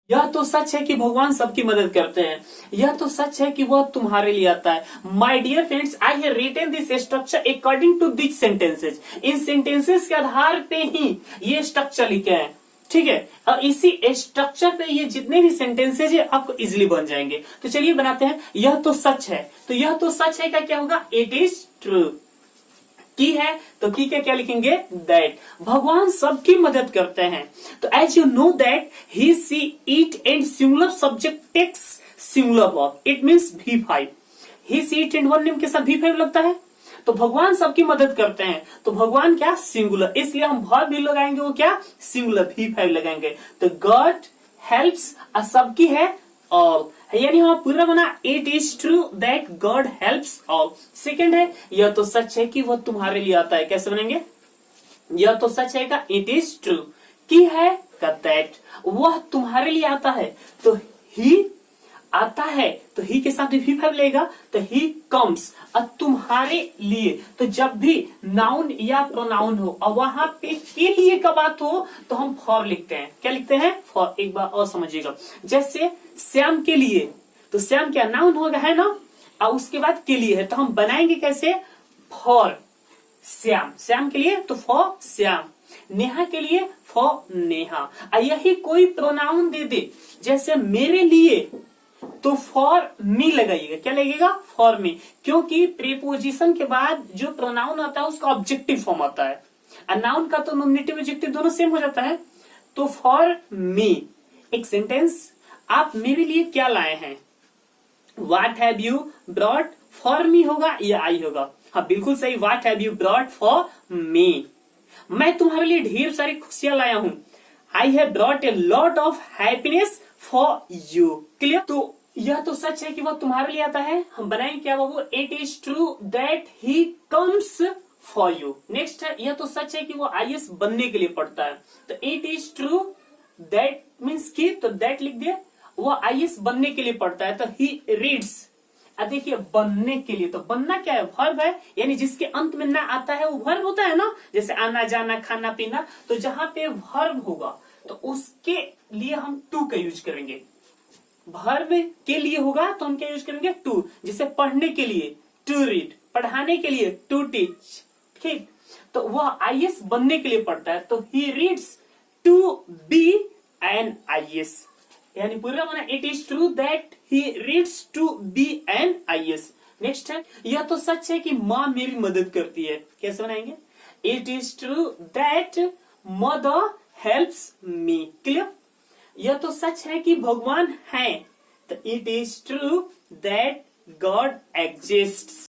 यह तो सच है कि भगवान सबकी मदद करते हैं। यह तो सच है कि वह तुम्हारे लिए आता है। My dear friends, I have written this structure according to this sentences. इन सेंटेंसेस के आधार पे ही ये स्ट्रक्चर लिखे हैं, ठीक है। और इसी स्ट्रक्चर पे ये जितने भी सेंटेंसेज है आपको इजिली बन जाएंगे। तो चलिए बनाते हैं। यह तो सच है, तो यह तो सच है का क्या होगा? It is true. की है तो की का क्या लिखेंगे? दैट। भगवान सबकी मदद करते हैं। तो as you know that he she it and singular subject takes singular verb, it means V5। He she it and one name के साथ V5 लगता है। तो भगवान सबकी मदद करते हैं, तो भगवान क्या? सिंगुलर, इसलिए हम वर्ब भी लगाएंगे, वो क्या? सिंगुलर, V5 लगाएंगे। तो गॉड हेल्प्स, सबकी है ऑल, यानी हम पूरा बना it is true that God helps all. Second है यह तो सच है कि वह तुम्हारे लिए आता है। कैसे बनेंगे? यह तो सच है का इट इज ट्रू, की है का दैट, वह तुम्हारे लिए आता है तो ही आता है, तो ही के साथ V5 लेगा तो ही कम्स। और तुम्हारे लिए, तो जब भी नाउन या प्रोनाउन हो और वहां पे के लिए का बात हो तो हम फॉर लिखते हैं। क्या लिखते हैं? फॉर। एक बार और समझिएगा, जैसे श्याम के लिए, तो श्याम क्या नाउन होगा, है ना, और उसके बाद के लिए है, तो हम बनाएंगे कैसे? फॉर श्याम। श्याम के लिए तो फॉर श्याम। नेहा के लिए फॉर नेहा। यही कोई प्रोनाउन दे दे, जैसे मेरे लिए, तो फॉर मी लगाइएगा। क्या लगेगा? फॉर मी, क्योंकि प्रीपोजिशन के बाद जो प्रोनाउन आता है उसका ऑब्जेक्टिव फॉर्म आता है, और नाउन का तो नॉमिनेटिव ऑब्जेक्टिव दोनों सेम हो जाता है। तो फॉर मी। एक सेंटेंस, आप मेरे लिए क्या लाए हैं? What have you brought for me होगा या आई होगा? हाँ बिल्कुल सही, what have you brought for me. मैं तुम्हारे लिए ढेर सारी खुशियां लाया हूं। I have brought a lot of happiness for you. Clear? तो यह तो सच है कि वह तुम्हारे लिए आता है। हम बनाएंगे क्या बाबू? It is true that he comes for you. Next है यह तो सच है कि वो IAS बनने के लिए पढ़ता है। तो it is true that means की, तो दैट लिख दिया, वो IAS बनने के लिए पढ़ता है। तो ही रीड्स। देखिए बनने के लिए, तो बनना क्या है? वर्ब है, यानी जिसके अंत में ना आता है वो वर्ब होता है ना, जैसे आना जाना खाना पीना। तो जहां पे वर्ब होगा तो उसके लिए हम टू का यूज करेंगे। वर्ब के लिए होगा तो हम क्या यूज करेंगे? टू। जैसे पढ़ने के लिए टू रीड, पढ़ाने के लिए टू टीच, ठीक। तो वह IAS बनने के लिए पढ़ता है, तो he reads to be an IAS। यानी पूरा बना it is true that he reads to be an IAS। Next है यह तो सच है कि माँ मेरी मदद करती है। कैसे बनाएंगे? It is true that mother helps me. Clear? यह तो सच है कि भगवान है, तो it is true that God exists.